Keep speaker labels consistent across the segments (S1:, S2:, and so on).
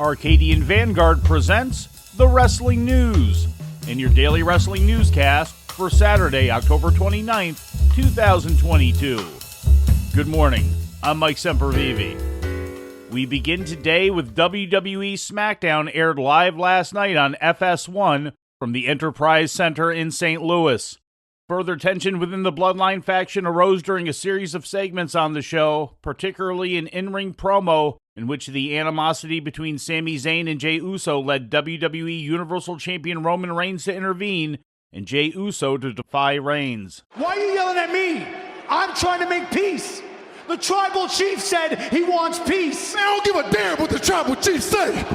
S1: Arcadian Vanguard presents The Wrestling News, and your daily wrestling newscast for Saturday, October 29th, 2022. Good morning, I'm Mike Sempervive. We begin today with WWE Smackdown, aired live last night on FS1 from the Enterprise Center in St. Louis. Further tension within the Bloodline faction arose during a series of segments on the show, particularly an in-ring promo in which the animosity between Sami Zayn and Jey Uso led WWE Universal Champion Roman Reigns to intervene and Jey Uso to defy Reigns.
S2: Why are you yelling at me? I'm trying to make peace. The tribal chief said he wants peace.
S3: I don't give a damn what the tribal chief say.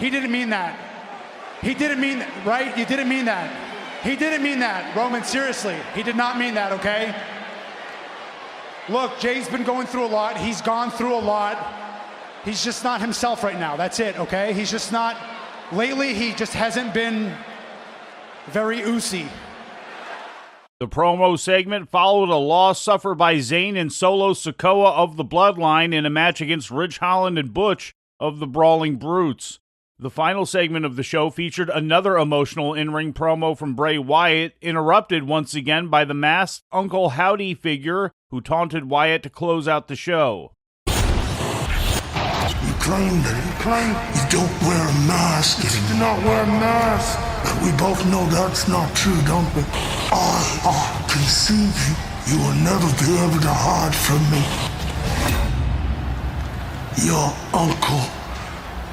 S2: He didn't mean that. He didn't mean that, right? You didn't mean that. He didn't mean that. Roman, seriously. He did not mean that, okay? Look, Jay's been going through a lot. He's gone through a lot. He's just not himself right now. That's it, okay? He's just not. Lately, he just hasn't been very oozy.
S1: The promo segment followed a loss suffered by Zayn and Solo Sikoa of the Bloodline in a match against Ridge Holland and Butch of the Brawling Brutes. The final segment of the show featured another emotional in-ring promo from Bray Wyatt, interrupted once again by the masked Uncle Howdy figure who taunted Wyatt to close out the show.
S3: You claim you don't wear a mask if you do not wear a mask. But we both know that's not true, don't we? I conceive you will never be able to hide from me. Your Uncle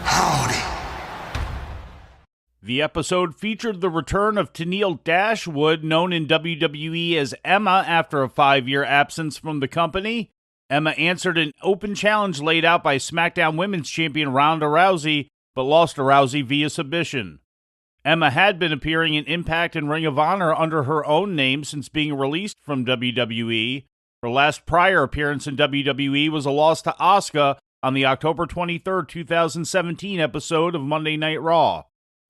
S3: Howdy.
S1: The episode featured the return of Tenille Dashwood, known in WWE as Emma after a 5-year absence from the company. Emma answered an open challenge laid out by SmackDown Women's Champion Ronda Rousey, but lost to Rousey via submission. Emma had been appearing in Impact and Ring of Honor under her own name since being released from WWE. Her last prior appearance in WWE was a loss to Asuka on the October 23, 2017 episode of Monday Night Raw.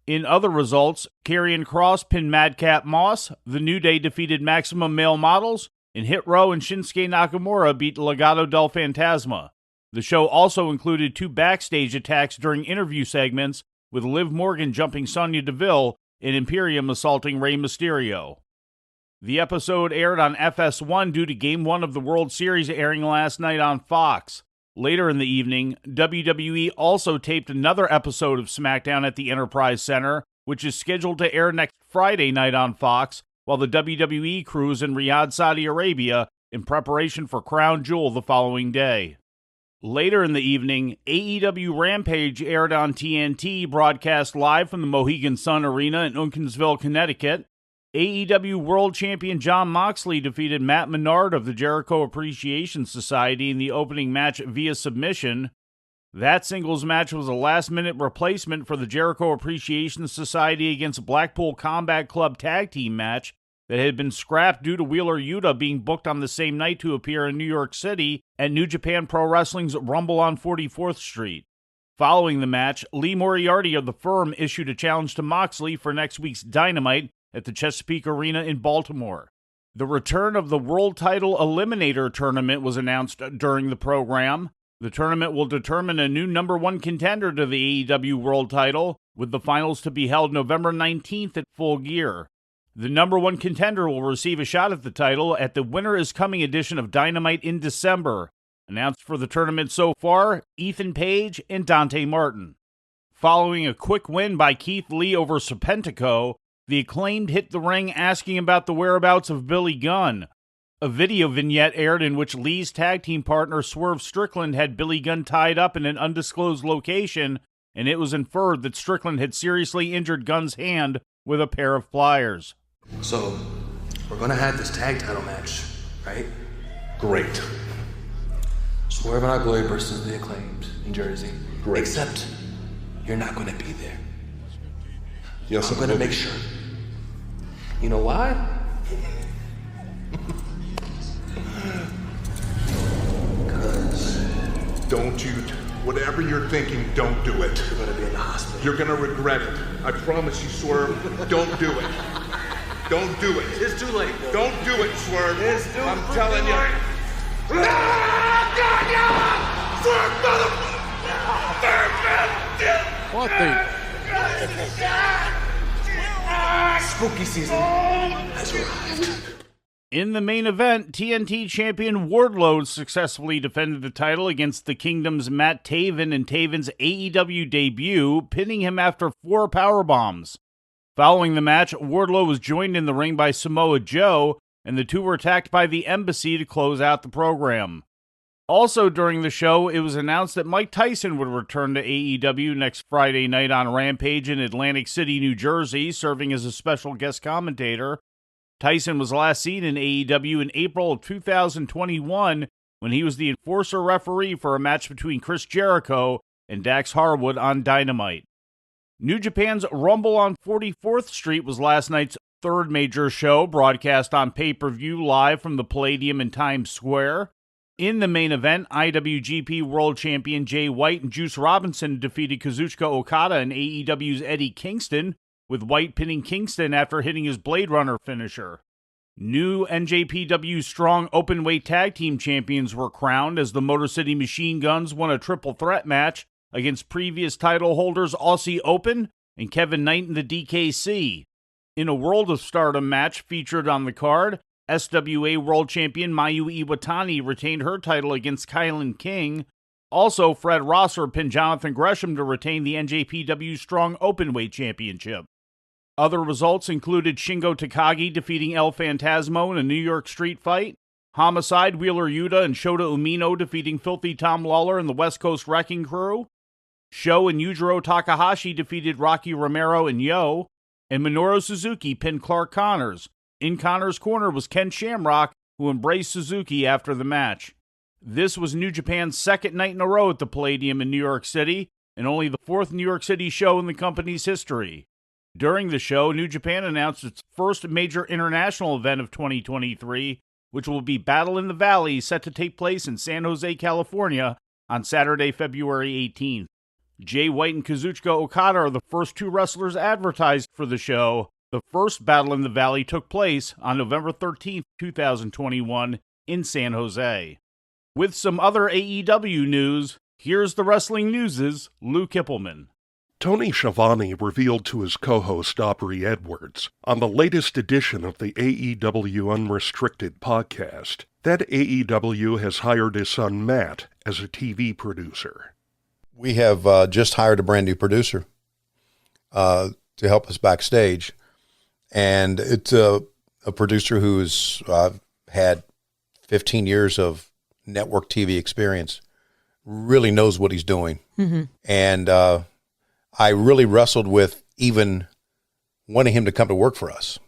S1: In other results, Karrion Kross pinned Madcap Moss, The New Day defeated Maximum Male Models, and Hit Row and Shinsuke Nakamura beat Legado del Fantasma. The show also included 2 backstage attacks during interview segments, with Liv Morgan jumping Sonya Deville and Imperium assaulting Rey Mysterio. The episode aired on FS1 due to Game 1 of the World Series airing last night on Fox. Later in the evening, WWE also taped another episode of SmackDown at the Enterprise Center, which is scheduled to air next Friday night on Fox, while the WWE crew is in Riyadh, Saudi Arabia, in preparation for Crown Jewel the following day. Later in the evening, AEW Rampage aired on TNT, broadcast live from the Mohegan Sun Arena in Unkinsville, Connecticut. AEW World Champion Jon Moxley defeated Matt Menard of the Jericho Appreciation Society in the opening match via submission. That singles match was a last-minute replacement for the Jericho Appreciation Society against Blackpool Combat Club tag team match that had been scrapped due to Wheeler Yuta being booked on the same night to appear in New York City at New Japan Pro Wrestling's Rumble on 44th Street. Following the match, Lee Moriarty of the Firm issued a challenge to Moxley for next week's Dynamite at the Chesapeake Arena in Baltimore. The return of the World Title Eliminator Tournament was announced during the program. The tournament will determine a new number 1 contender to the AEW World Title, with the finals to be held November 19th at Full Gear. The number 1 contender will receive a shot at the title at the Winter is Coming edition of Dynamite in December. Announced for the tournament so far, Ethan Page and Dante Martin. Following a quick win by Keith Lee over Serpentico, the Acclaimed hit the ring asking about the whereabouts of Billy Gunn. A video vignette aired in which Lee's tag team partner Swerve Strickland had Billy Gunn tied up in an undisclosed location, and it was inferred that Strickland had seriously injured Gunn's hand with a pair of pliers.
S4: So, we're gonna have this tag title match, right?
S3: Great.
S4: Swerve and Our Glory versus the Acclaimed in Jersey.
S3: Great.
S4: Except, you're not gonna be there.
S3: Yes,
S4: I'm gonna make sure. You know why? Because
S5: Don't you, whatever you're thinking, don't do it.
S4: You're gonna be in the hospital.
S5: You're gonna regret it. I promise you, Swerve. Don't do it. Don't do it.
S4: It's too late.
S5: Don't do it, Swerve.
S4: It's too
S5: I'm telling you.
S4: late.
S5: Swerve,
S6: What the?
S4: Spooky season has arrived.
S1: In the main event, TNT champion Wardlow successfully defended the title against the Kingdom's Matt Taven in Taven's AEW debut, pinning him after 4 powerbombs. Following the match, Wardlow was joined in the ring by Samoa Joe, and the two were attacked by the Embassy to close out the program. Also during the show, it was announced that Mike Tyson would return to AEW next Friday night on Rampage in Atlantic City, New Jersey, serving as a special guest commentator. Tyson was last seen in AEW in April of 2021 when he was the enforcer referee for a match between Chris Jericho and Dax Harwood on Dynamite. New Japan's Rumble on 44th Street was last night's third major show, broadcast on pay-per-view live from the Palladium in Times Square. In the main event, IWGP World Champion Jay White and Juice Robinson defeated Kazuchika Okada and AEW's Eddie Kingston, with White pinning Kingston after hitting his Blade Runner finisher. New NJPW Strong Openweight Tag Team Champions were crowned as the Motor City Machine Guns won a triple threat match against previous title holders Aussie Open and Kevin Knight in the DKC. In a World of Stardom match featured on the card, SWA World Champion Mayu Iwatani retained her title against Kylan King. Also, Fred Rosser pinned Jonathan Gresham to retain the NJPW Strong Openweight Championship. Other results included Shingo Takagi defeating El Phantasmo in a New York street fight, Homicide, Wheeler Yuta, and Shota Umino defeating Filthy Tom Lawler and the West Coast Wrecking Crew, Sho and Yujiro Takahashi defeated Rocky Romero and Yo, and Minoru Suzuki pinned Clark Connors. In Connors' corner was Ken Shamrock, who embraced Suzuki after the match. This was New Japan's second night in a row at the Palladium in New York City, and only the 4th New York City show in the company's history. During the show, New Japan announced its first major international event of 2023, which will be Battle in the Valley, set to take place in San Jose, California, on Saturday, February 18th. Jay White and Kazuchika Okada are the first 2 wrestlers advertised for the show. The first Battle in the Valley took place on November 13th, 2021, in San Jose. With some other AEW news, here's the Wrestling News' Lou Kipilman.
S7: Tony Schiavone revealed to his co-host Aubrey Edwards on the latest edition of the AEW Unrestricted podcast that AEW has hired his son Matt as a TV producer.
S8: We have just hired a brand new producer to help us backstage, and it's a producer who's had 15 years of network TV experience, really knows what he's doing, and I really wrestled with even wanting him to come to work for us.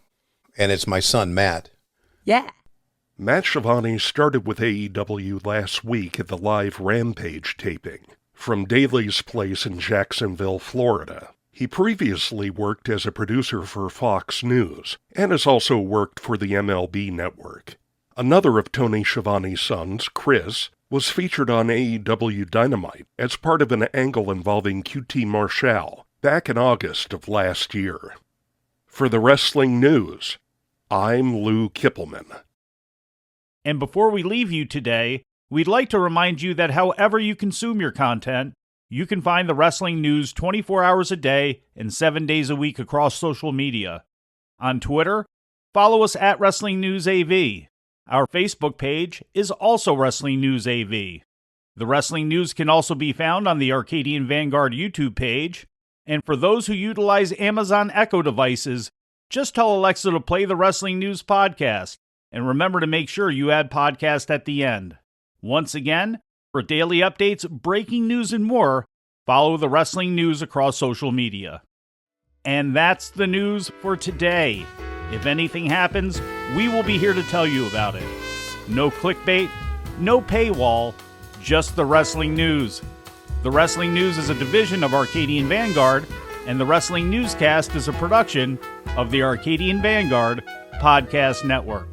S8: And it's my son, Matt.
S9: Yeah.
S7: Matt Schiavone started with AEW last week at the live Rampage taping from Daly's Place in Jacksonville, Florida. He previously worked as a producer for Fox News and has also worked for the MLB Network. Another of Tony Schiavone's sons, Chris, was featured on AEW Dynamite as part of an angle involving QT Marshall back in August of last year. For the Wrestling News, I'm Lou Kipilman.
S1: And before we leave you today, we'd like to remind you that however you consume your content, you can find the Wrestling News 24 hours a day and 7 days a week across social media. On Twitter, follow us at Wrestling News AV. Our Facebook page is also Wrestling News AV. The Wrestling News can also be found on the Arcadian Vanguard YouTube page. And for those who utilize Amazon Echo devices, just tell Alexa to play the Wrestling News podcast. And remember to make sure you add podcast at the end. Once again, for daily updates, breaking news, and more, follow the Wrestling News across social media. And that's the news for today. If anything happens, we will be here to tell you about it. No clickbait, no paywall, just the Wrestling News. The Wrestling News is a division of Arcadian Vanguard, and the Wrestling Newscast is a production of the Arcadian Vanguard Podcast Network.